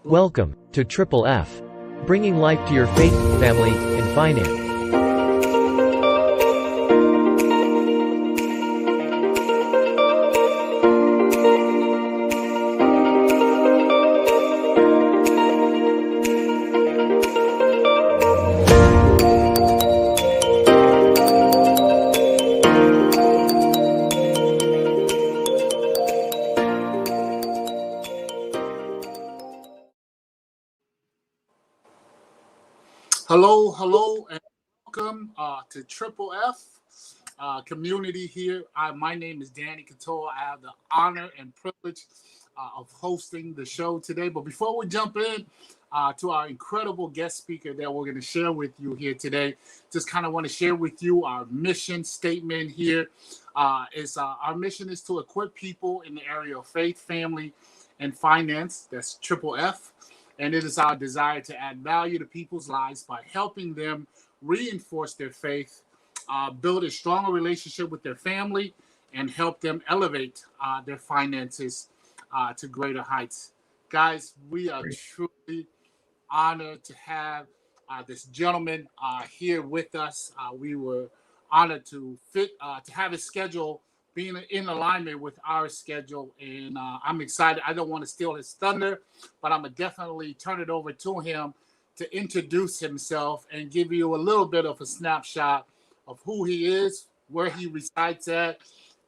Welcome to Triple F, bringing life to your faith, family, and finance. Hello, and welcome to Triple F community here. My name is Danny Couture. I have the honor and privilege of hosting the show today. But before we jump in to our incredible guest speaker that we're going to share with you here today, just kind of want to share with you our mission statement here. Our mission is to equip people in the area of faith, family, and finance. That's Triple F. And it is our desire to add value to people's lives by helping them reinforce their faith, build a stronger relationship with their family, and help them elevate their finances to greater heights. Guys, we are truly honored to have this gentleman here with us. We were honored to have his schedule being in alignment with our schedule, and I'm excited. I don't want to steal his thunder, but I'm going to definitely turn it over to him to introduce himself and give you a little bit of a snapshot of who he is, where he resides at.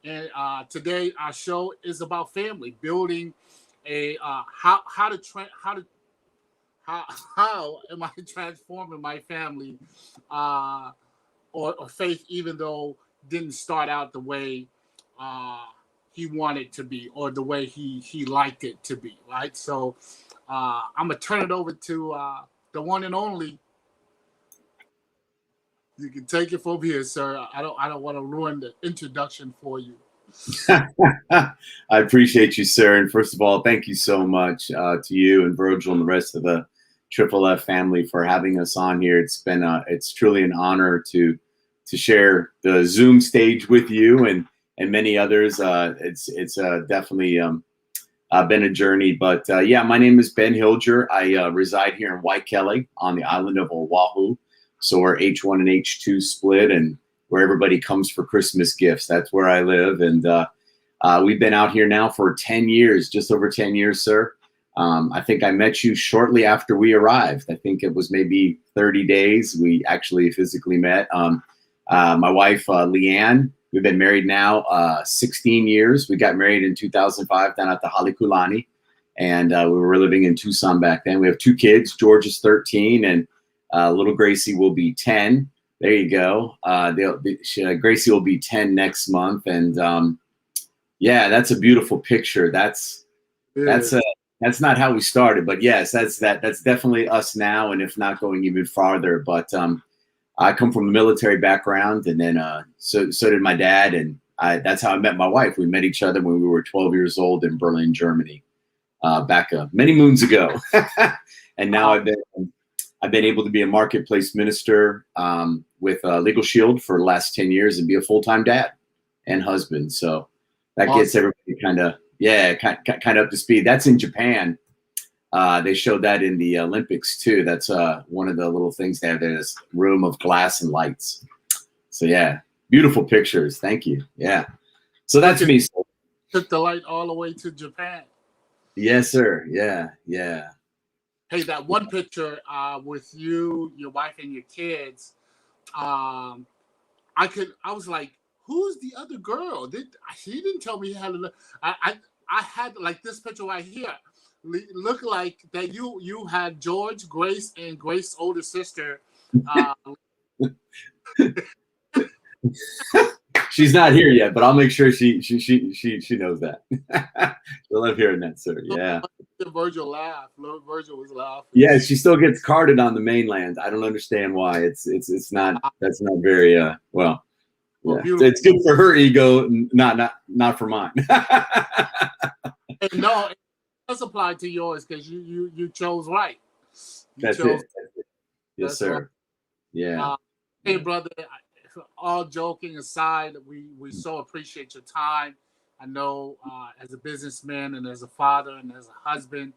And today our show is about family, building a how am I transforming my family or faith, even though didn't start out the way he wanted to be, or the way he liked it to be, right? So I'm gonna turn it over to the one and only. You can take it from here, sir. I don't want to ruin the introduction for you. I appreciate you, sir. And first of all, thank you so much to you and Virgil and the rest of the Triple F family for having us on here. It's truly an honor to share the Zoom stage with you and many others. It's definitely been a journey. But yeah, my name is Ben Hilger. I reside here in Waikele on the island of Oahu. So we're H1 and H2 split, and where everybody comes for Christmas gifts. That's where I live. And we've been out here now for 10 years, just over 10 years, sir. I think I met you shortly after we arrived. I think it was maybe 30 days we actually physically met. My wife, Leanne, we've been married now 16 years. We got married in 2005 down at the Halekulani, and we were living in Tucson back then. We have two kids. George is 13, and little Gracie will be 10. There you go. Gracie will be 10 next month, and yeah, that's a beautiful picture. That's not how we started, but yes, that's definitely us now, and if not going even farther. But I come from a military background, and then so did my dad, and that's how I met my wife. We met each other when we were 12 years old in Berlin, Germany, back many moons ago. And now I've been able to be a marketplace minister with Legal Shield for the last 10 years and be a full-time dad and husband. So that gets everybody kind of up to speed. That's in Japan. They showed that in the Olympics too. That's one of the little things there. There's a room of glass and lights. So yeah, beautiful pictures. Thank you. Yeah. So that's me. Took the light all the way to Japan. Yes, sir. Yeah. Hey, that one picture with you, your wife, and your kids. I was like, who's the other girl? She didn't tell me how to look. I had like this picture right here. Look like that you had George, Grace, and Grace's older sister. She's not here yet, but I'll make sure she knows that. She'll love hearing that, sir. Yeah. Virgil laughed. Virgil was laughing. Yeah, she still gets carded on the mainland. I don't understand why. It's not. That's not very well. Yeah. It's good for her ego, not for mine. No, it does apply to yours because you chose right. That's it. Yes, sir. Right. Yeah. Hey, brother. All joking aside, we so appreciate your time. I know as a businessman and as a father and as a husband,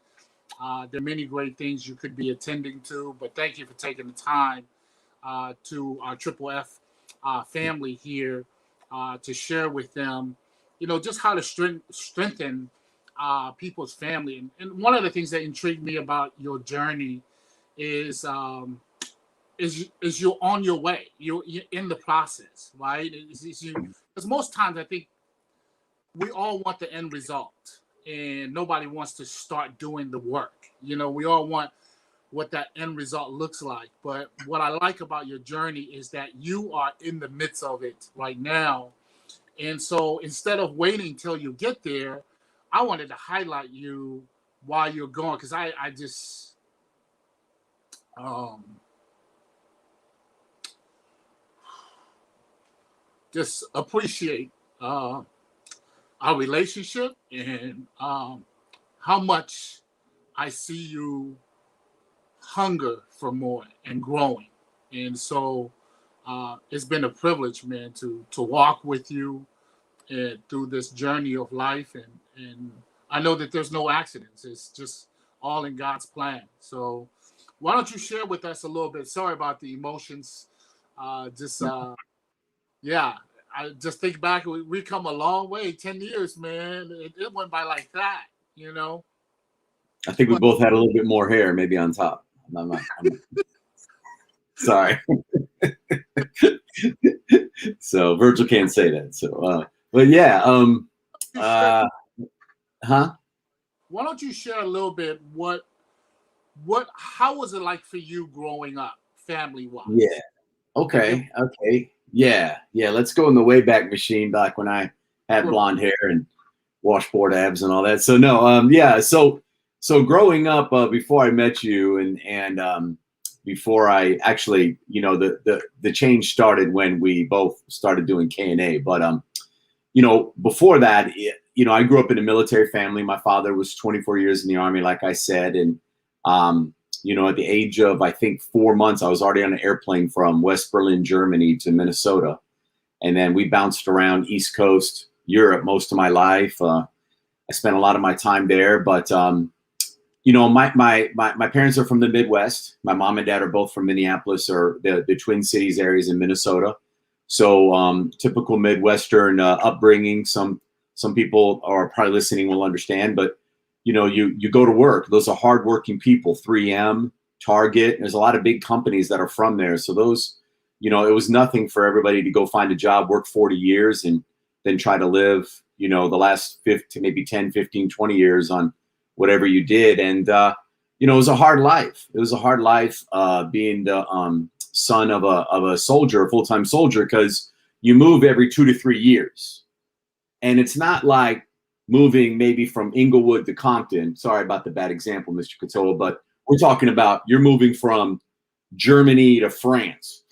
There are many great things you could be attending to, but thank you for taking the time to our Triple F family here to share with them, just how to strengthen people's family. And one of the things that intrigued me about your journey is you're on your way. You're in the process, right? Because most times I think we all want the end result, and nobody wants to start doing the work. We all want what that end result looks like. But what I like about your journey is that you are in the midst of it right now. And so instead of waiting till you get there, I wanted to highlight you while you're going, because I just appreciate our relationship, and how much I see you hunger for more and growing. And so it's been a privilege, man, to walk with you and through this journey of life. And I know that there's no accidents. It's just all in God's plan. So why don't you share with us a little bit? Sorry about the emotions. Yeah, I just think back, we come a long way, 10 years, man. It went by like that. I think we both had a little bit more hair, maybe on top. Sorry. So Virgil can't say that. So, but yeah. Why don't you share a little bit how was it like for you growing up, family-wise? Yeah. Okay. Yeah. Let's go in the Wayback Machine, back when I had blonde hair and washboard abs and all that. So no, yeah. So growing up, before I met you, and before I actually, the change started when we both started doing K&A. But before that, I grew up in a military family. My father was 24 years in the Army, like I said, and at the age of, I think, 4 months, I was already on an airplane from West Berlin, Germany to Minnesota. And then we bounced around East Coast, Europe most of my life. I spent a lot of my time there. But, my parents are from the Midwest. My mom and dad are both from Minneapolis, or the Twin Cities areas in Minnesota. So typical Midwestern upbringing. Some people are probably listening will understand, but you go to work. Those are hardworking people. 3M, Target. There's a lot of big companies that are from there. So those, it was nothing for everybody to go find a job, work 40 years, and then try to live, the last 15, maybe 10, 15, 20 years on whatever you did. And, it was a hard life. It was a hard life being the son of a soldier, a full-time soldier, because you move every 2 to 3 years. And it's not like moving maybe from Inglewood to Compton. Sorry about the bad example, Mr. Catola, but we're talking about you're moving from Germany to France,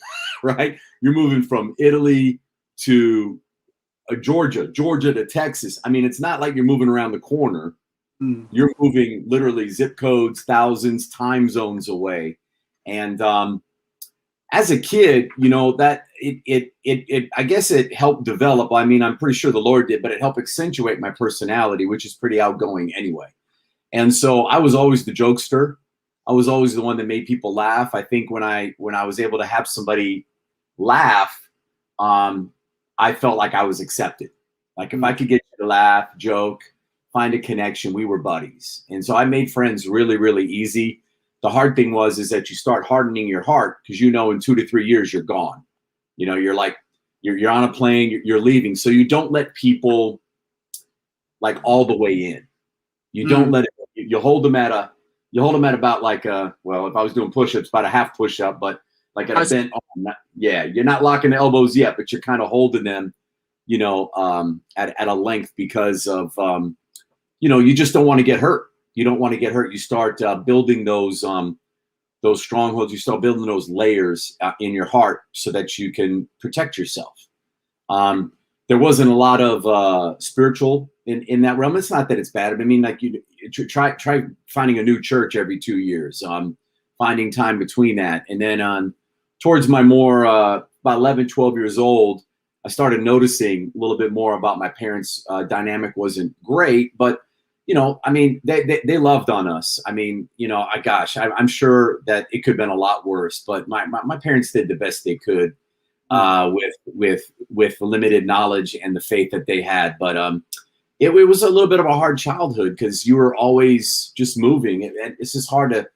right? You're moving from Italy to Georgia to Texas. I mean, it's not like you're moving around the corner. You're moving literally zip codes, thousands, time zones away. And as a kid, that it I guess it helped develop. I mean, I'm pretty sure the Lord did, but it helped accentuate my personality, which is pretty outgoing anyway. And so I was always the jokester. I was always the one that made people laugh. I think when I was able to have somebody laugh, I felt like I was accepted. Like if I could get you to laugh, joke, find a connection, we were buddies. And so I made friends really, really easy. The hard thing is that you start hardening your heart, because in 2 to 3 years you're gone. You're like you're on a plane, you're leaving. So you don't let people like all the way in. You don't let it. You hold them at about like if I was doing push-ups, about a half push-up, but like at a bent arm. Yeah, you're not locking the elbows yet, but you're kind of holding them, at a length, because of you just don't want to get hurt. You don't want to get hurt. You start building those strongholds. You start building those layers in your heart so that you can protect yourself. There wasn't a lot of spiritual in that realm. It's not that it's bad. I mean, like you try finding a new church every 2 years, finding time between that. And then towards my more about 11, 12 years old, I started noticing a little bit more about my parents' dynamic wasn't great, but you know, I mean, they loved on us. I mean, you know, I'm sure that it could have been a lot worse, but my parents did the best they could with the limited knowledge and the faith that they had. But it was a little bit of a hard childhood because you were always just moving. It's just hard to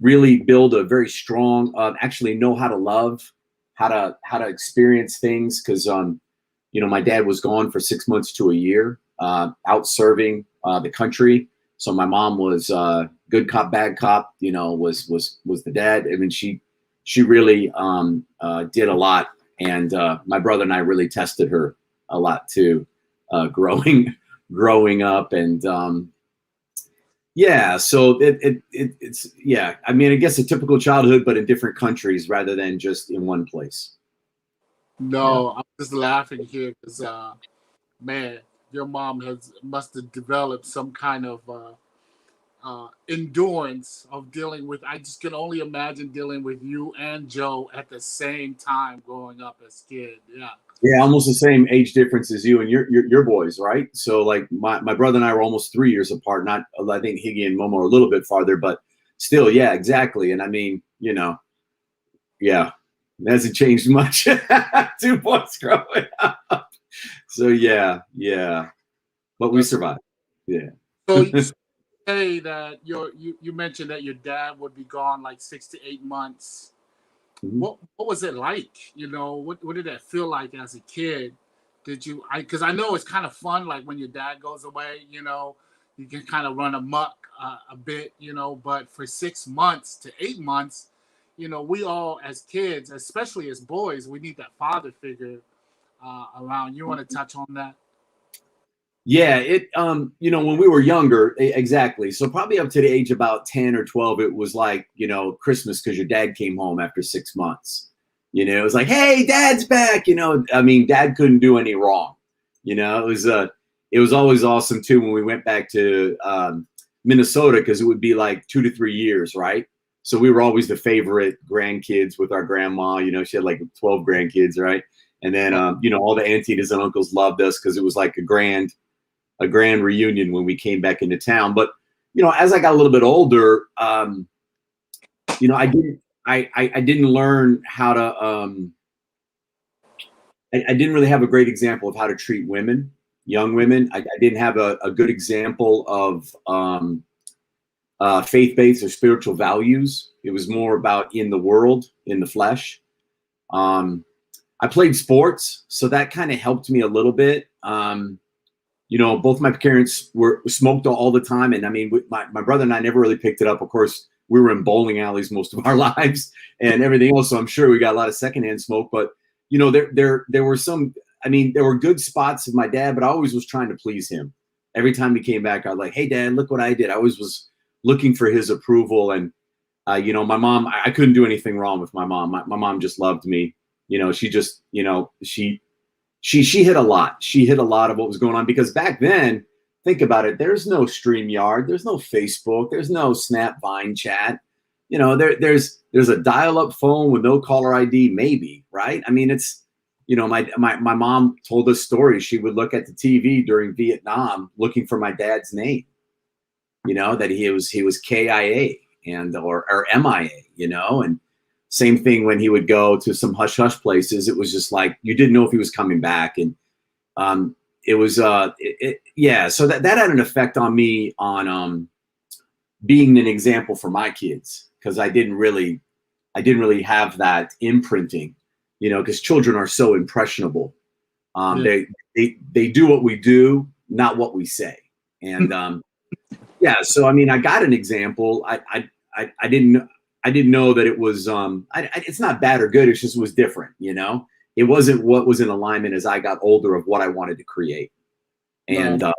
really build a very strong, actually know how to love, how to experience things. Because you know, my dad was gone for 6 months to a year, out serving the country. So my mom was good cop, bad cop. You know, was the dad. I mean, she really did a lot, and my brother and I really tested her a lot too, growing up, and yeah. So it's yeah. I mean, I guess a typical childhood, but in different countries rather than just in one place. No, I'm just laughing here because, man, your mom must have developed some kind of endurance of dealing with. I just can only imagine dealing with you and Joe at the same time growing up as kid. Yeah. Yeah, almost the same age difference as you and your boys, right? So like my brother and I were almost 3 years apart. Not, I think Higgy and Momo are a little bit farther, but still, yeah, exactly. And I mean, you know, yeah, it hasn't changed much. 2 boys growing up. So yeah, but we survived. Yeah. So you say that you mentioned that your dad would be gone like 6 to 8 months. Mhm. What was it like? You know, what did that feel like as a kid? Did you? Because I know it's kind of fun, like when your dad goes away. You know, you can kind of run amok a bit. You know, but for 6 months to 8 months, you know, we all as kids, especially as boys, we need that father figure around. You want to touch on that? Yeah, you know, when we were younger, exactly. So probably up to the age about 10 or 12, it was like, you know, Christmas because your dad came home after 6 months. You know, it was like, hey, dad's back. You know, I mean, dad couldn't do any wrong. You know, it was always awesome too when we went back to Minnesota because it would be like 2 to 3 years, right? So we were always the favorite grandkids with our grandma. You know, she had like 12 grandkids, right? And then, you know, all the aunties and uncles loved us because it was like a grand reunion when we came back into town. But you know, as I got a little bit older, you know, I didn't learn how to. I didn't really have a great example of how to treat women, young women. I didn't have a good example of faith-based or spiritual values. It was more about in the world, in the flesh. I played sports, so that kind of helped me a little bit. You know, both my parents were smoked all the time. And I mean, my brother and I never really picked it up. Of course, we were in bowling alleys most of our lives and everything else. So I'm sure we got a lot of secondhand smoke, but you know, there were some, I mean, there were good spots of my dad, but I always was trying to please him. Every time he came back, I was like, hey dad, look what I did. I always was looking for his approval. And, you know, my mom, I couldn't do anything wrong with my mom. My mom just loved me. You know, she just, you know, she hit a lot. She hit a lot of what was going on because back then, think about it. There's no StreamYard. There's no Facebook. There's no Snap Vine chat. You know, there's a dial-up phone with no caller ID, maybe, right? I mean, it's, you know, my mom told us stories. She would look at the TV during Vietnam looking for my dad's name. You know, that he was KIA and or MIA. You know, and same thing when he would go to some hush hush places. It was just like you didn't know if he was coming back, and it was yeah. So that had an effect on me on being an example for my kids because I didn't really have that imprinting, you know, because children are so impressionable. Yeah. They do what we do, not what we say, and yeah. So I mean, I got an example. I didn't know that it was it's not bad or good. It just was different, you know. It wasn't what was in alignment as I got older of what I wanted to create, and No,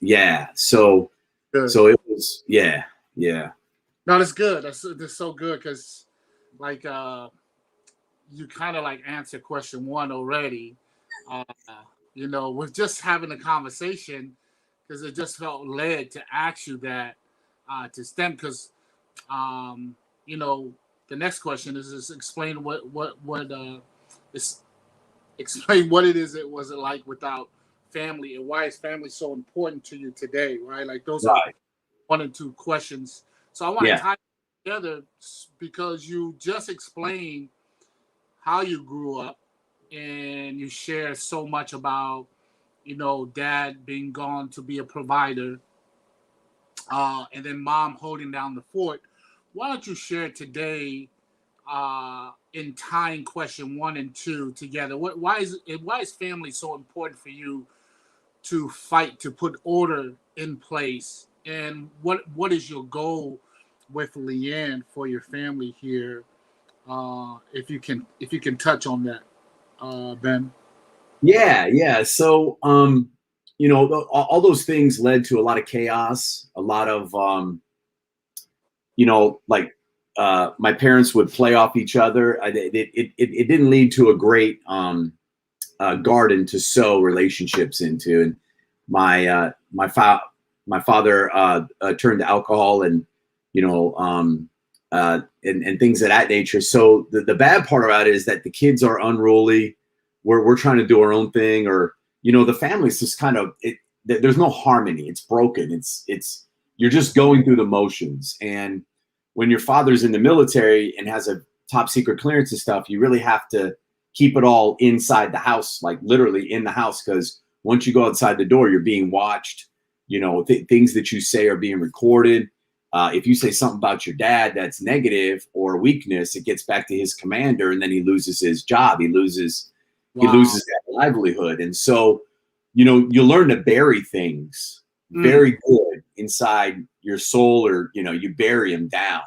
yeah. So good. it was yeah. No, that's good. That's so good because, like, you kind of like answered question one already. Uh, you know, with just having a conversation, because it just felt led to ask you that to stem because you know, the next question is explain what is explain what it is it was it like without family and why is family so important to you today, right? Like those are Right. one and two questions. So I want to Yeah. tie it together because you just explained how you grew up and you share so much about, dad being gone to be a provider, and then mom holding down the fort. Why don't you share today in tying question one and two together? Why is family so important for you to fight to put order in place? And what is your goal with Leanne for your family here? If you can touch on that, Ben. Yeah, yeah. So, all those things led to a lot of chaos, a lot of, like my parents would play off each other. It didn't lead to a great garden to sow relationships into. And my father turned to alcohol and, and things of that nature. So the bad part about it is that the kids are unruly. We're trying to do our own thing, or the family's just kind of there's no harmony. It's broken. It's you're just going through the motions. And when your father's in the military and has a top secret clearance and stuff, you really have to keep it all inside the house, like literally in the house, because once you go outside the door, you're being watched. Things that you say are being recorded. If you say something about your dad that's negative or weakness, it gets back to his commander, and then he loses his job. He loses Wow. that livelihood. And so, you learn to bury things Mm. very good inside your soul, or, you bury them down.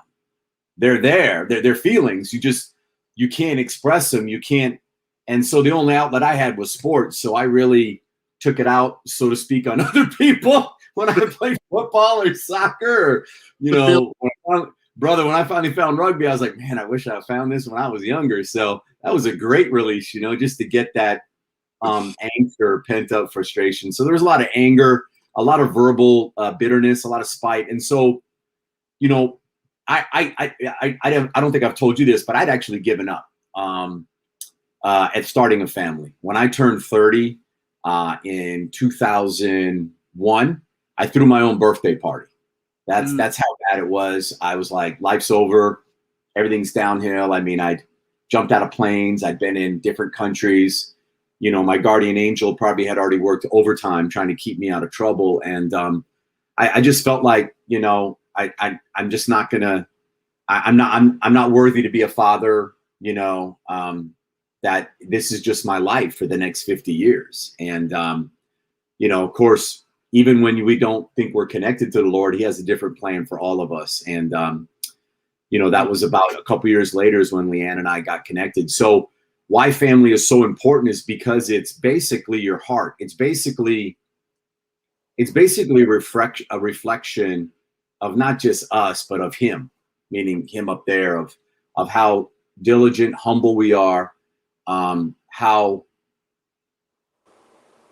They're there. They're feelings. You can't express them. You can't. And so the only outlet I had was sports. So I really took it out, so to speak, on other people when I played football or soccer, or, The feel- when I finally found rugby, I was like, man, I wish I found this when I was younger. So that was a great release, just to get that anger, pent up frustration. So there was a lot of anger, a lot of verbal bitterness, a lot of spite. And so, I don't think I've told you this, but I'd actually given up at starting a family. When I turned 30 in 2001, I threw my own birthday party. That's how bad it was. I was like, life's over. Everything's downhill. I mean, I'd jumped out of planes. I'd been in different countries. My guardian angel probably had already worked overtime trying to keep me out of trouble. And I just felt like, I'm just not gonna. I'm not worthy to be a father. That this is just my life for the next 50 years. And of course, even when we don't think we're connected to the Lord, He has a different plan for all of us. And that was about a couple years later is when Leanne and I got connected. So why family is so important is because it's basically your heart. It's basically a reflection of not just us, but of Him, meaning Him up there, of how diligent, humble we are, how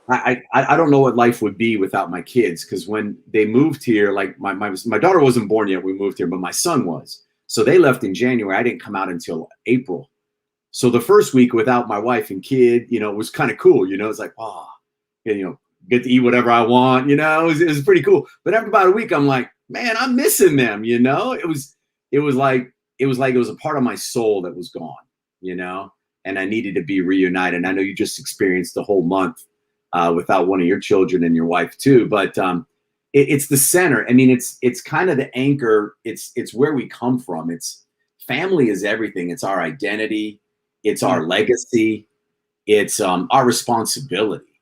I don't know what life would be without my kids, because when they moved here, like my daughter wasn't born yet, we moved here, but my son was. So they left in January. I didn't come out until April. So the first week without my wife and kid, it was kind of cool. It's like, get to eat whatever I want. It was pretty cool. But after about a week, I'm like, man, I'm missing them. It was like it was a part of my soul that was gone. And I needed to be reunited. I know you just experienced the whole month without one of your children and your wife too. But it's the center. I mean, it's kind of the anchor. It's where we come from. It's family is everything. It's our identity. It's our legacy. It's our responsibility.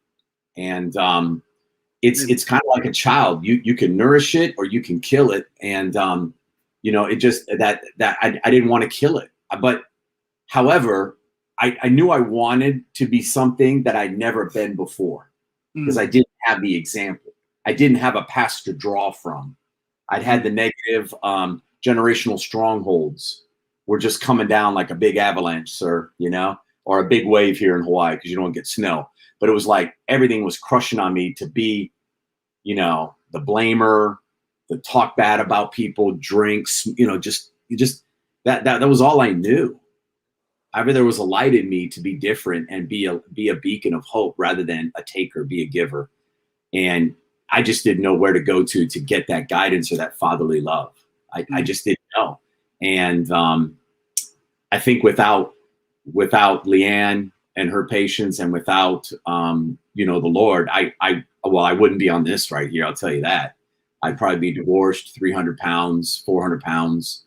And it's kind of like a child. You can nourish it or you can kill it. And it just that I didn't want to kill it. But however, I knew I wanted to be something that I'd never been before, because I didn't have the example. I didn't have a past to draw from. I'd had the negative generational strongholds were just coming down like a big avalanche, sir, or a big wave here in Hawaii, because you don't get snow. But it was like everything was crushing on me to be, the blamer, the talk bad about people, drinks, just that was all I knew. there was a light in me to be different and be a beacon of hope rather than a taker, be a giver. And I just didn't know where to go to get that guidance or that fatherly love. I just didn't know. And I think without Leanne and her patience, and without the Lord, I wouldn't be on this right here. I'll tell you that. I'd probably be divorced, 300 pounds, 400 pounds,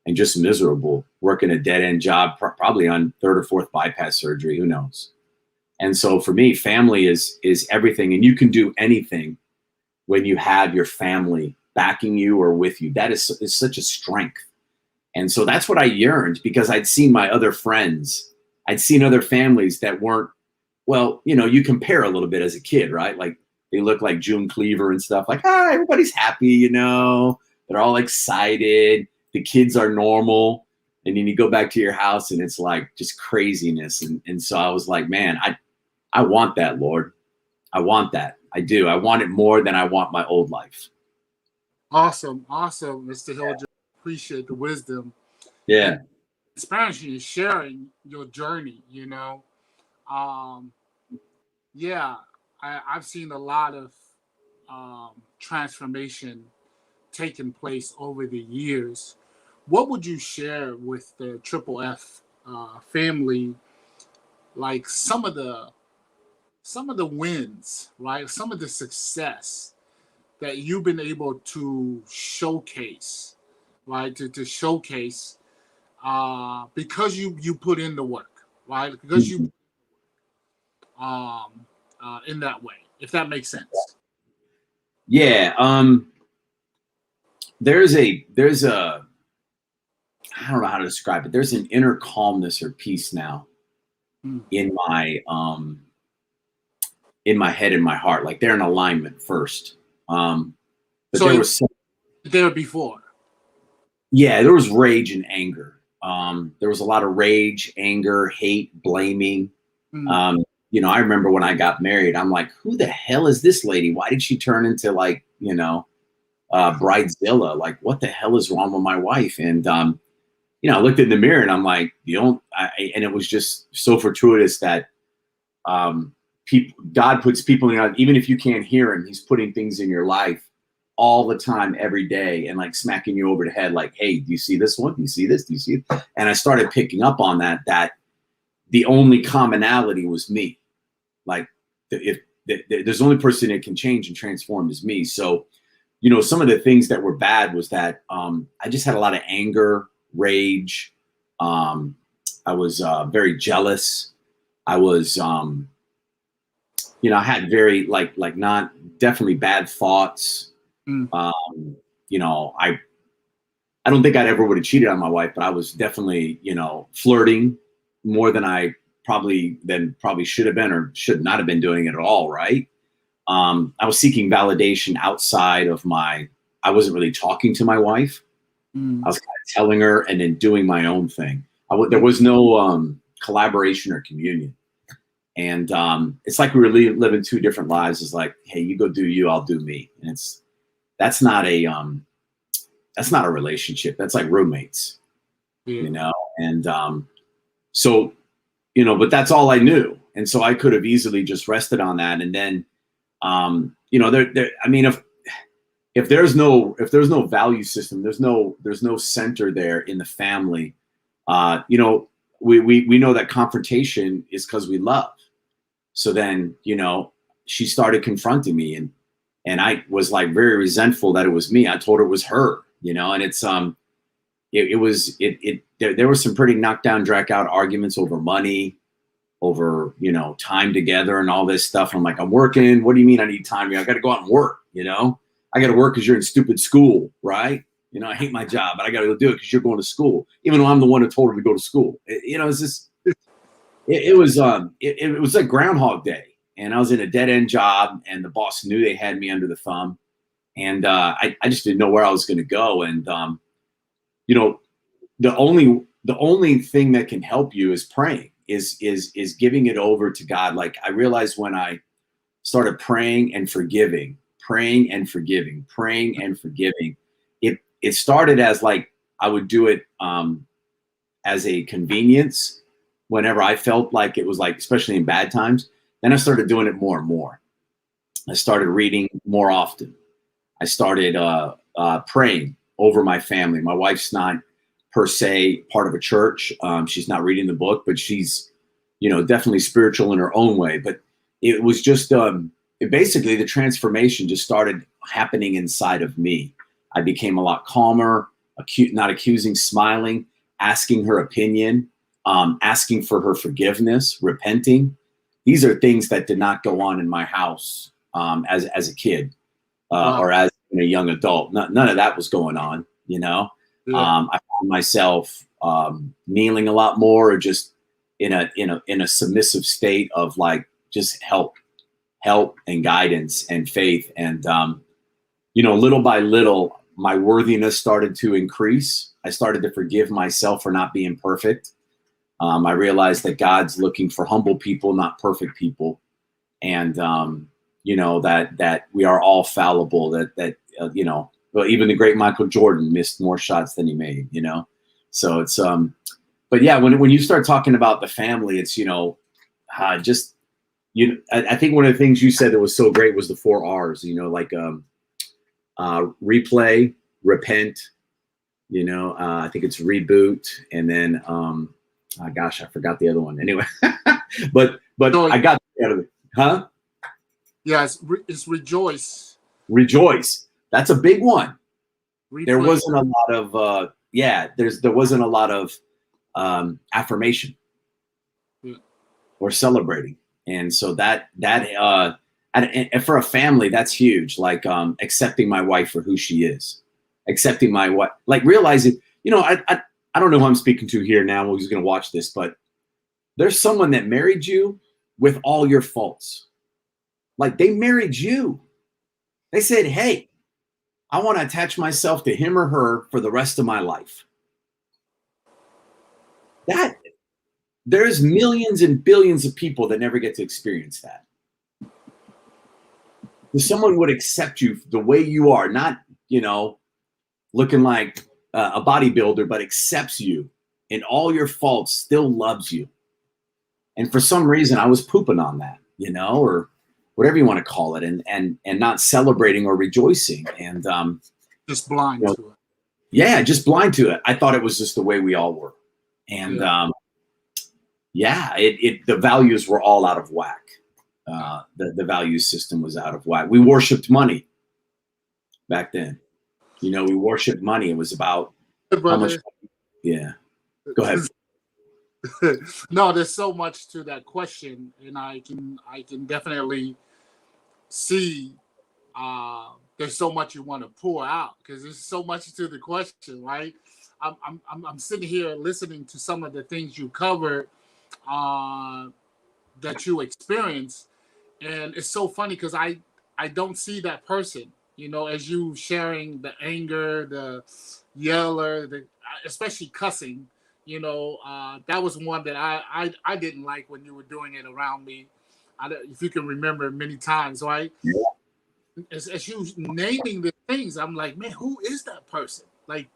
and just miserable, working a dead end job, probably on third or fourth bypass surgery. Who knows? And so for me, family is everything. And you can do anything when you have your family backing you or with you. That is such a strength. And so that's what I yearned, because I'd seen my other friends. I'd seen other families that weren't, well, you compare a little bit as a kid, right? Like they look like June Cleaver and stuff, like, ah, everybody's happy, they're all excited. The kids are normal. And then you go back to your house and it's like just craziness. And so I was like, man, I want that, Lord. I want that. I do. I want it more than I want my old life. Awesome, Mr. Hilger. Appreciate the wisdom. Yeah. Transparency and sharing your journey. I've seen a lot of transformation taking place over the years. What would you share with the Triple F family? Like some of the wins, right? Some of the success that you've been able to showcase, right? To showcase because you put in the work, right? Because you in that way, if that makes sense. Yeah. There's a I don't know how to describe it. There's an inner calmness or peace now in my head and my heart. Like they're in alignment first. But so there was there before. Yeah, there was rage and anger. There was a lot of rage, anger, hate, blaming. I remember when I got married, I'm like, who the hell is this lady? Why did she turn into like, Bridezilla? Like, what the hell is wrong with my wife? And, I looked in the mirror and I'm like, and it was just so fortuitous that God puts people in your life, even if you can't hear him, he's putting things in your life all the time, every day, and like smacking you over the head, like, hey, do you see this one? Do you see this? Do you see it? And I started picking up on that the only commonality was me. Like, if there's the only person that can change and transform is me. So, some of the things that were bad was that I just had a lot of anger, rage. I was very jealous. I was, I had very not definitely bad thoughts. I don't think I'd ever would have cheated on my wife, but I was definitely, flirting more than I probably should have been or should not have been doing it at all. Right. I was seeking validation outside of I wasn't really talking to my wife. I was kind of telling her and then doing my own thing. There was no collaboration or communion. And it's like we were living two different lives. It's like, hey, you go do you, I'll do me. And that's not a relationship. That's like roommates, and so, but that's all I knew. And so I could have easily just rested on that. And then, if there's no value system, there's no center there in the family. We know that confrontation is because we love. So then, she started confronting me and I was like very resentful that it was me. I told her it was her, and it's, there were some pretty knockdown, drag out arguments over money, over, time together and all this stuff. I'm like, I'm working. What do you mean I need time? I got to go out and work, I got to work because you're in stupid school, right? I hate my job, but I got to go do it because you're going to school, even though I'm the one who told her to go to school. It's just, it was like Groundhog Day. And I was in a dead end job and the boss knew they had me under the thumb. And I just didn't know where I was going to go. And, the only thing that can help you is praying, is giving it over to God. Like I realized when I started praying and forgiving, it started as like, I would do it as a convenience. whenever I felt like it was like, especially in bad times, then I started doing it more and more. I started reading more often. I started praying over my family. My wife's not per se part of a church. She's not reading the book, but she's, definitely spiritual in her own way. But it was just basically the transformation just started happening inside of me. I became a lot calmer, not accusing, smiling, asking her opinion, asking for her forgiveness, repenting. These are things that did not go on in my house as a kid or as a young adult. None of that was going on, Yeah. I found myself kneeling a lot more, or just in a submissive state of like just help and guidance and faith. And little by little, my worthiness started to increase. I started to forgive myself for not being perfect. I realized that God's looking for humble people, not perfect people. And, that we are all fallible, well, even the great Michael Jordan missed more shots than he made, So it's, but yeah, when you start talking about the family, it's, I think one of the things you said that was so great was the 4 R's, like, replay, repent, I think it's reboot, and then, gosh, I forgot the other one. Anyway, but I got the other, huh? Yeah, it's rejoice. Rejoice. That's a big one. Replay. There wasn't a lot of there wasn't a lot of affirmation or celebrating, and so that and for a family, that's huge. Like accepting my wife for who she is, accepting my what, like realizing, I don't know who I'm speaking to here now, who's going to watch this, but there's someone that married you with all your faults. Like they married you. They said, hey, I want to attach myself to him or her for the rest of my life. That there's millions and billions of people that never get to experience that. If someone would accept you the way you are, not, looking like a bodybuilder, but accepts you in all your faults, still loves you. And for some reason, I was pooping on that, or whatever you want to call it, and not celebrating or rejoicing, and just blind to it. Yeah, just blind to it. I thought it was just the way we all were, and the values were all out of whack. The value system was out of whack. We worshipped money back then. We worshipped money. It was about how much. Yeah, go ahead. No, there's so much to that question, and I can definitely see there's so much you want to pour out, because there's so much to the question, right? I'm sitting here listening to some of the things you covered that you experienced, and it's so funny because I don't see that person, as you sharing the anger, the yeller, especially cussing. That was one that I didn't like when you were doing it around me. If you can remember, many times, right? Yeah. As you naming the things, I'm like, man, who is that person? Like,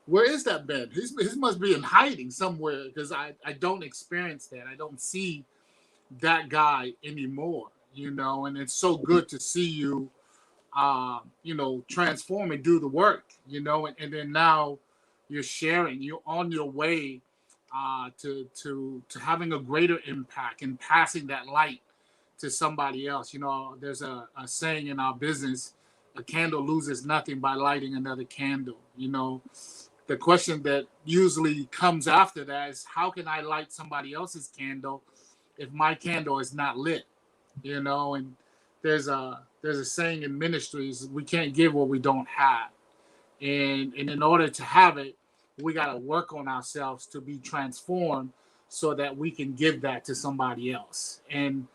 where is that Ben? He must be in hiding somewhere, because I don't experience that. I don't see that guy anymore, and it's so good to see you, transform and do the work, and then now you're sharing, you're on your way to having a greater impact and passing that light to somebody else. There's a saying in our business: a candle loses nothing by lighting another candle. The question that usually comes after that is, how can I light somebody else's candle if my candle is not lit? And there's a saying in ministries: we can't give what we don't have. And in order to have it, we got to work on ourselves to be transformed so that we can give that to somebody else. And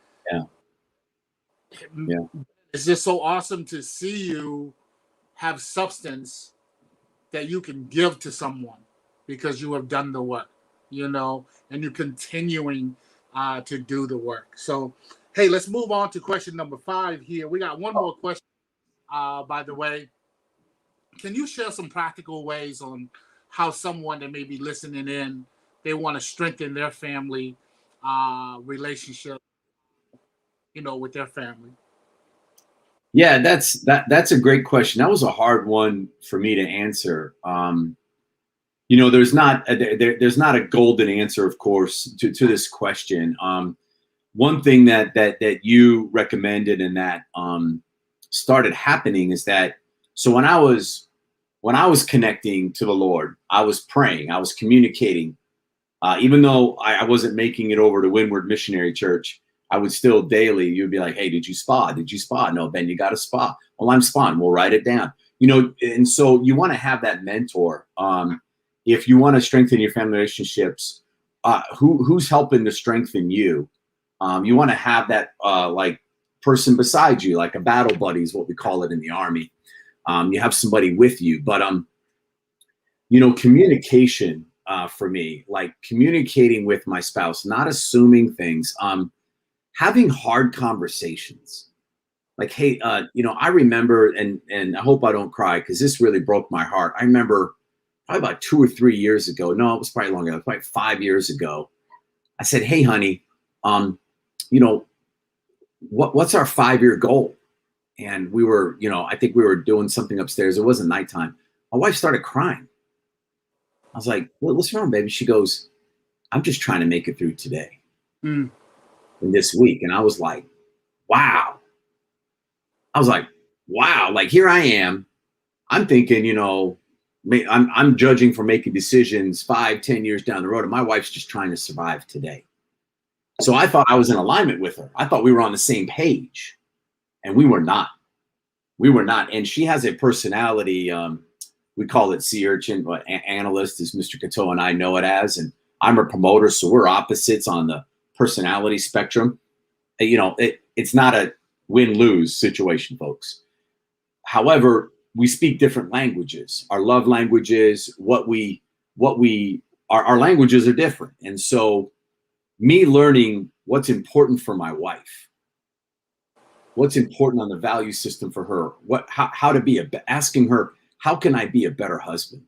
it's just so awesome to see you have substance that you can give to someone because you have done the work, and you're continuing to do the work. So, hey, let's move on to question number 5 here. We got one more question, by the way. Can you share some practical ways on how someone that may be listening in they want to strengthen their family relationship, with their family? Yeah, that's a great question. That was a hard one for me to answer. There's not there's not a golden answer, of course, to this question. One thing that you recommended and that started happening is that, so when I was connecting to the Lord, I was praying, I was communicating, even though I wasn't making it over to Windward Missionary Church. I would still daily, you'd be like, hey, did you spa? Did you spa? No, Ben, you got a spa. Well, I'm spaing. We'll write it down. And so you want to have that mentor. If you want to strengthen your family relationships, who's helping to strengthen you? You want to have that like person beside you, like a battle buddy is what we call it in the Army. You have somebody with you, but communication for me, like communicating with my spouse, not assuming things, having hard conversations. Like, hey, I remember, and I hope I don't cry because this really broke my heart. I remember probably about 2 or 3 years ago. No, it was probably longer. It was probably 5 years ago. I said, hey, honey, what's our 5-year goal? And we were, I think we were doing something upstairs. It wasn't nighttime. My wife started crying. I was like, what's wrong, baby? She goes, I'm just trying to make it through today and this week. And I was like, wow. Like, here I am. I'm thinking, I'm judging for making decisions 5-10 years down the road. And my wife's just trying to survive today. So I thought I was in alignment with her. I thought we were on the same page, and we were not. And she has a personality. We call it sea urchin, but analyst is Mr. Cato and I know it as, and I'm a promoter. So we're opposites on the personality spectrum. It's not a win-lose situation, folks. However, we speak different languages. Our love languages, our languages are different. And so me learning what's important for my wife, what's important on the value system for her, how to be asking her, how can I be a better husband?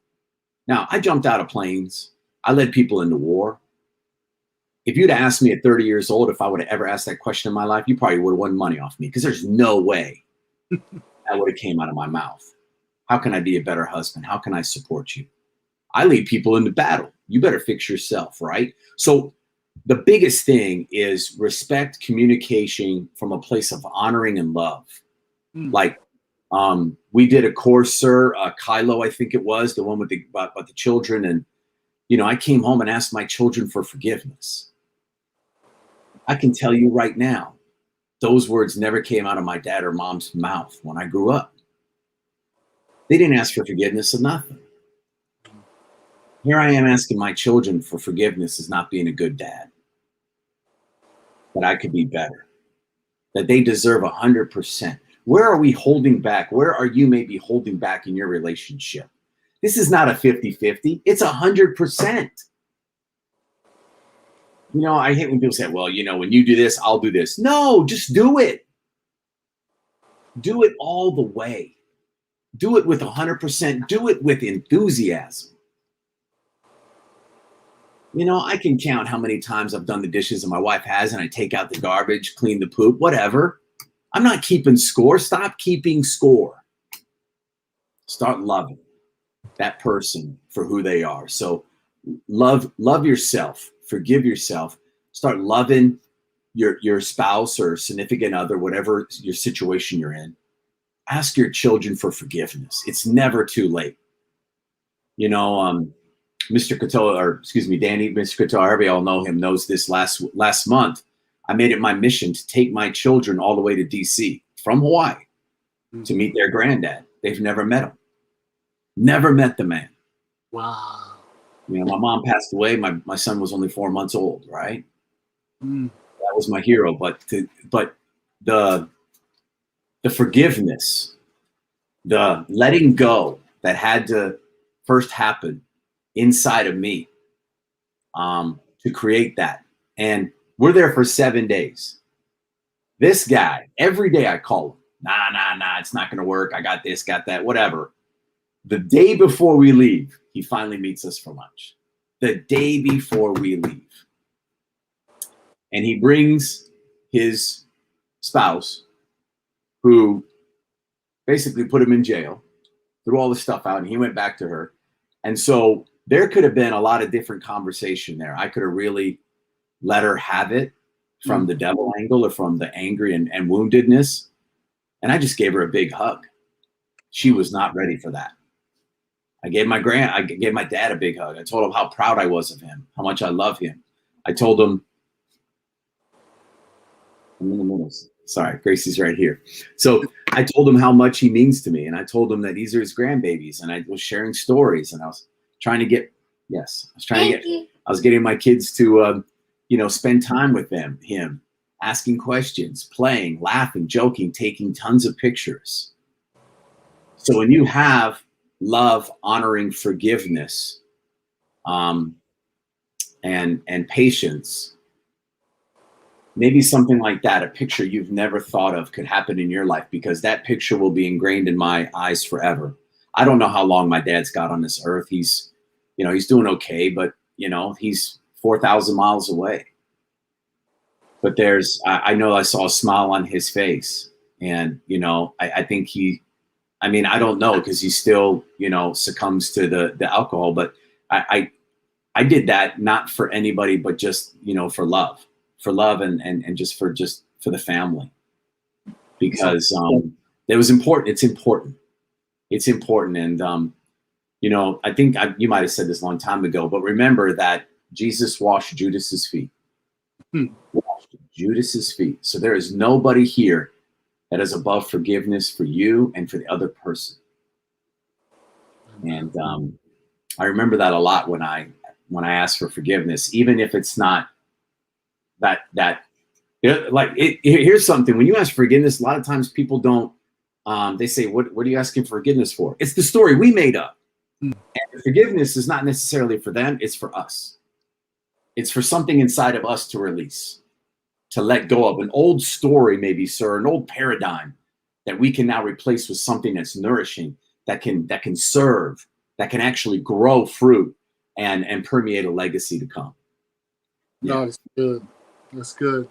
Now, I jumped out of planes. I led people into war. If you'd asked me at 30 years old if I would have ever asked that question in my life, you probably would have won money off me, because there's no way that would have came out of my mouth. How can I be a better husband? How can I support you? I lead people into battle. You better fix yourself, right? So the biggest thing is respect, communication from a place of honoring and love. Like, we did a course, sir, Kylo, I think it was, the one with about the children. And, I came home and asked my children for forgiveness. I can tell you right now, those words never came out of my dad or mom's mouth when I grew up. They didn't ask for forgiveness of nothing. Here I am asking my children for forgiveness as not being a good dad. That I could be better. That they deserve 100%. Where are we holding back? Where are you maybe holding back in your relationship? This is not a 50-50. It's 100%. I hate when people say, well, when you do this, I'll do this. No, just do it. Do it all the way. Do it with 100%. Do it with enthusiasm. I can count how many times I've done the dishes and my wife has, and I take out the garbage, clean the poop, whatever. I'm not keeping score. Stop keeping score. Start loving that person for who they are. So love yourself. Forgive yourself. Start loving your spouse or significant other, whatever your situation you're in. Ask your children for forgiveness. It's never too late. Mr. Cato, or excuse me, Danny, Mr. Cato, however y'all know him, knows this. Last month, I made it my mission to take my children all the way to DC from Hawaii to meet their granddad. They've never met him. Never met the man. Wow. My mom passed away. My son was only 4 months old, right? That was my hero. But the forgiveness, the letting go that had to first happen inside of me to create that. And we're there for 7 days. This guy, every day I call him, nah, it's not going to work. I got this, got that, whatever. The day before we leave, he finally meets us for lunch. the day before we leave. And he brings his spouse, who basically put him in jail, threw all the stuff out, and he went back to her. And so there could have been a lot of different conversation there. I could have really let her have it from the devil angle, or from the angry and woundedness. And I just gave her a big hug. She was not ready for that. I gave my dad a big hug. I told him how proud I was of him, how much I love him. I told him, I'm in the middle. Sorry, Gracie's right here. So I told him how much he means to me. And I told him that these are his grandbabies. And I was sharing stories, and I was trying to get, I was getting my kids to, spend time with him, asking questions, playing, laughing, joking, taking tons of pictures. So when you have love, honoring, forgiveness, and patience, maybe something like that, a picture you've never thought of, could happen in your life, because that picture will be ingrained in my eyes forever. I don't know how long my dad's got on this earth. He's doing okay, but he's 4,000 miles away. But I know I saw a smile on his face, and I think I don't know, because he still succumbs to the alcohol, but I did that not for anybody, but just for love, and just for the family, because it was important. It's important, and I think you might have said this a long time ago, but remember that Jesus washed Judas's feet. Washed Judas's feet. So there is nobody here that is above forgiveness for you and for the other person. And I remember that a lot when I ask for forgiveness, even if it's not here's something. When you ask forgiveness, a lot of times people don't, they say, what are you asking forgiveness for? It's the story we made up. And forgiveness is not necessarily for them. It's for us. It's for something inside of us to release, to let go of an old story, maybe, sir, an old paradigm that we can now replace with something that's nourishing, that can serve, that can actually grow fruit and permeate a legacy to come. Yeah. No, that's good. That's good.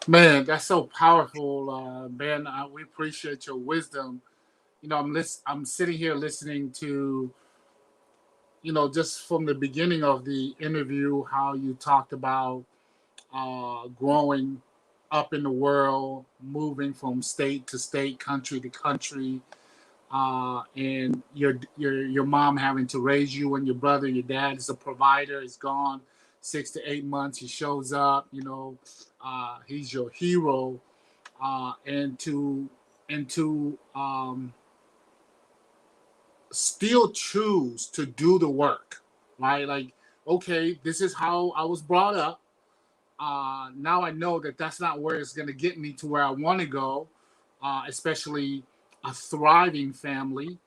Man, that's so powerful, Ben. We appreciate your wisdom. I'm sitting here listening to, just from the beginning of the interview, how you talked about growing up in the world, moving from state to state, country to country, and your mom having to raise you and your brother. Your dad is a provider. He's gone 6 to 8 months. He shows up. He's your hero, and to still choose to do the work, right? Like, okay, this is how I was brought up. Now I know that that's not where it's going to get me to where I want to go, especially a thriving family.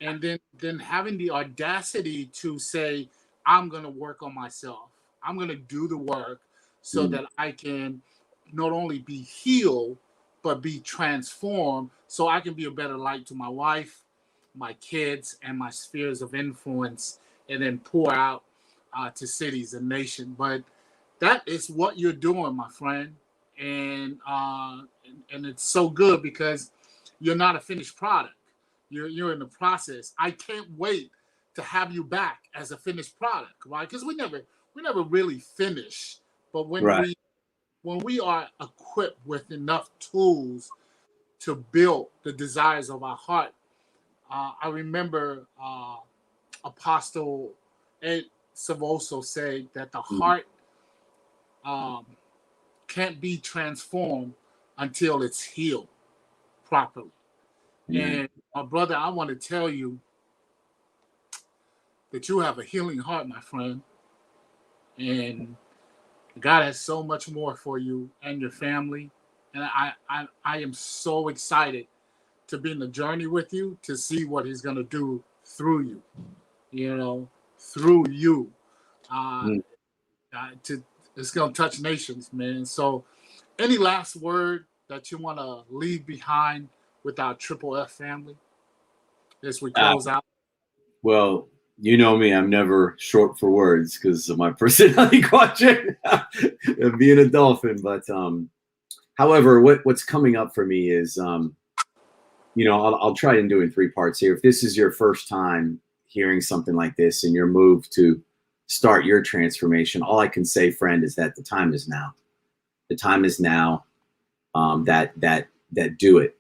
And then having the audacity to say, I'm going to work on myself. I'm going to do the work so that I can not only be healed, but be transformed, so I can be a better light to my wife, my kids, and my spheres of influence, and then pour out to cities and nation. But that is what you're doing, my friend, and it's so good, because you're not a finished product. You're in the process. I can't wait to have you back as a finished product, right? Because we never really finish, but when we are equipped with enough tools to build the desires of our heart. I remember Apostle Ed Savoso said that the heart can't be transformed until it's healed properly. And my brother, I want to tell you that you have a healing heart, my friend. And God has so much more for you and your family. And I am so excited to be in the journey with you, to see what he's going to do through you, through you. It's going to touch nations, man. So any last word that you want to leave behind with our Triple F family as we close out? Well, You know me, I'm never short for words because of my personality quadrant of being a dolphin. But however, what's coming up for me is, I'll try and do it in three parts here. If this is your first time hearing something like this and your move to start your transformation, all I can say, friend, is that the time is now. The time is now. That do it.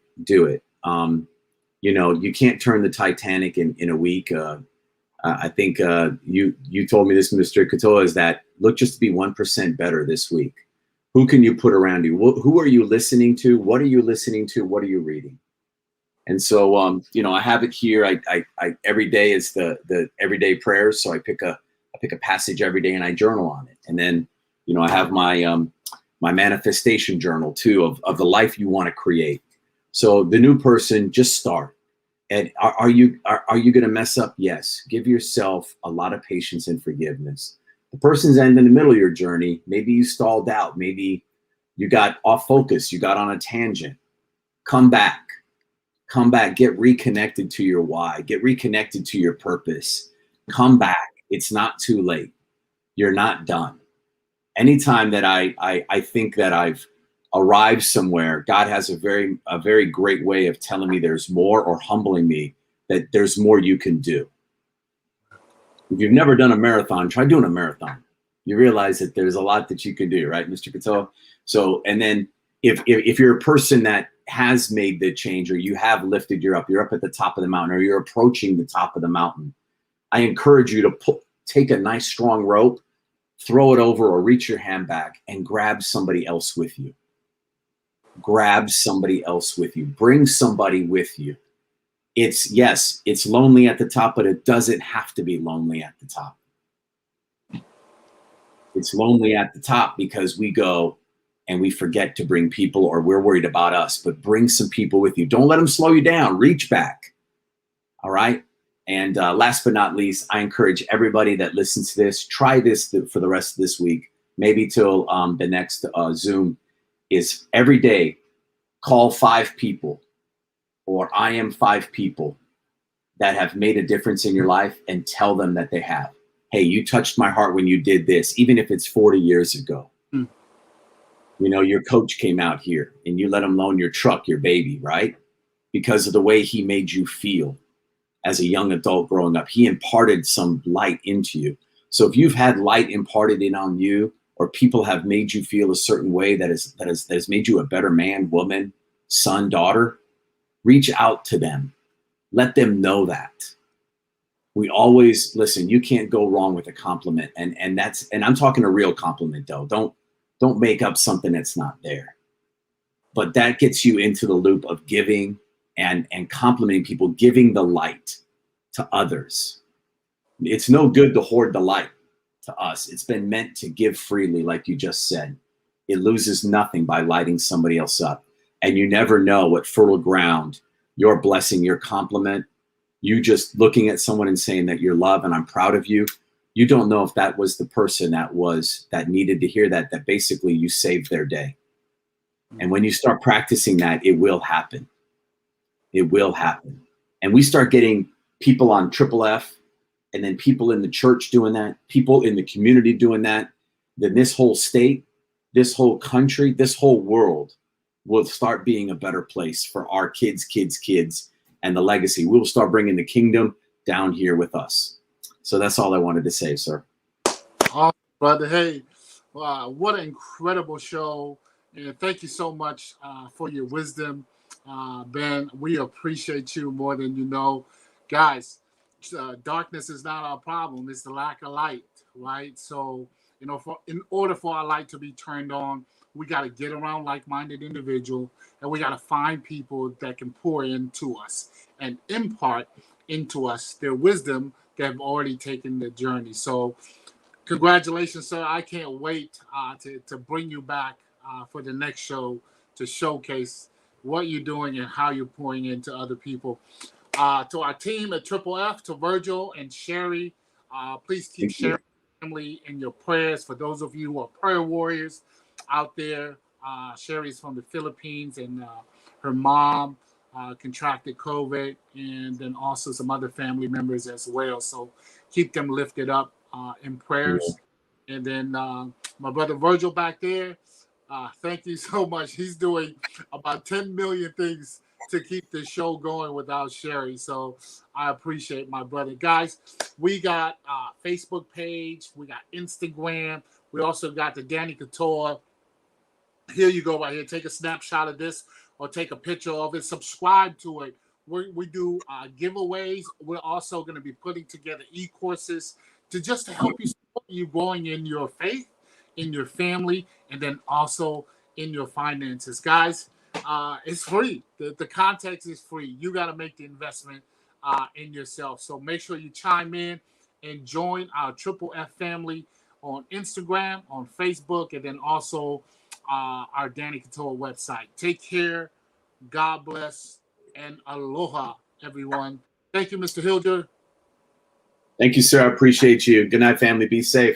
You can't turn the Titanic in a week. I think you told me this, Mr. Katoa, is that look just to be 1% better this week. Who can you put around you? Who are you listening to? What are you listening to? What are you reading? And so, I have it here. I every day is the everyday prayers. So I pick a passage every day and I journal on it. And then, I have my my manifestation journal too of the life you want to create. So the new person, just start. And are you going to mess up? Yes. Give yourself a lot of patience and forgiveness. The person's in the middle of your journey. Maybe you stalled out. Maybe you got off focus. You got on a tangent. Come back. Get reconnected to your why. Get reconnected to your purpose. Come back. It's not too late. You're not done. Anytime that I think that I've arrived somewhere, God has a very great way of telling me there's more, or humbling me that there's more you can do. If you've never done a marathon, try doing a marathon. You realize that there's a lot that you can do, right, Mr. Katoa? So, and then if you're a person that has made the change, or you have lifted, you're up at the top of the mountain, or you're approaching the top of the mountain, I encourage you to take a nice strong rope, throw it over, or reach your hand back and grab somebody else with you. Grab somebody else with you. Bring somebody with you. It's lonely at the top, but it doesn't have to be lonely at the top. It's lonely at the top because we go and we forget to bring people, or we're worried about us, but bring some people with you. Don't let them slow you down. Reach back. All right. And last but not least, I encourage everybody that listens to this, try this for the rest of this week, maybe till the next Zoom, is every day call 5 people, or I am 5 people that have made a difference in your life, and tell them that they have. Hey, you touched my heart when you did this, even if it's 40 years ago. Your coach came out here and you let him loan your truck, your baby, right? Because of the way he made you feel as a young adult growing up. He imparted some light into you. So if you've had light imparted in on you, or people have made you feel a certain way that has made you a better man, woman, son, daughter, reach out to them. Let them know that. We always listen. You can't go wrong with a compliment, and I'm talking a real compliment though. Don't make up something that's not there. But that gets you into the loop of giving and complimenting people, giving the light to others. It's no good to hoard the light to us. It's been meant to give freely, like you just said. It loses nothing by lighting somebody else up. And you never know what fertile ground your blessing, your compliment, you just looking at someone and saying that you're loved and I'm proud of you. You don't know if that was the person that needed to hear that basically you saved their day. And when you start practicing that, it will happen. It will happen. And we start getting people on Triple F, and then people in the church doing that, people in the community doing that, then this whole state, this whole country, this whole world will start being a better place for our kids, and the legacy. We'll start bringing the kingdom down here with us. So that's all I wanted to say, sir. Awesome, brother. Hey, what an incredible show. And thank you so much for your wisdom, Ben. We appreciate you more than you know. Guys, darkness is not our problem. It's the lack of light, right? So, in order for our light to be turned on, we got to get around like-minded individuals, and we got to find people that can pour into us and impart into us their wisdom that have already taken the journey. So congratulations, sir. I can't wait to bring you back for the next show to showcase what you're doing and how you're pouring into other people. To our team at Triple F, to Virgil and Sherry, please keep sharing family in your prayers. For those of you who are prayer warriors out there, Sherry's from the Philippines, and her mom contracted COVID, and then also some other family members as well. So keep them lifted up in prayers. And then my brother Virgil back there, thank you so much. He's doing about 10 million things to keep the show going without Sherry. So I appreciate my brother. Guys, we got Facebook page. We got Instagram. We also got the Danny Couture. Here you go right here. Take a snapshot of this or take a picture of it. Subscribe to it. We do giveaways. We're also going to be putting together e-courses to help you support you growing in your faith, in your family, and then also in your finances. Guys, it's free. The context is free. You got to make the investment in yourself. So make sure you chime in and join our Triple F family on Instagram, on Facebook, and then also our Danny Couture website. Take care. God bless and aloha, everyone. Thank you, Mr. Hilger. Thank you, sir. I appreciate you. Good night, family. Be safe.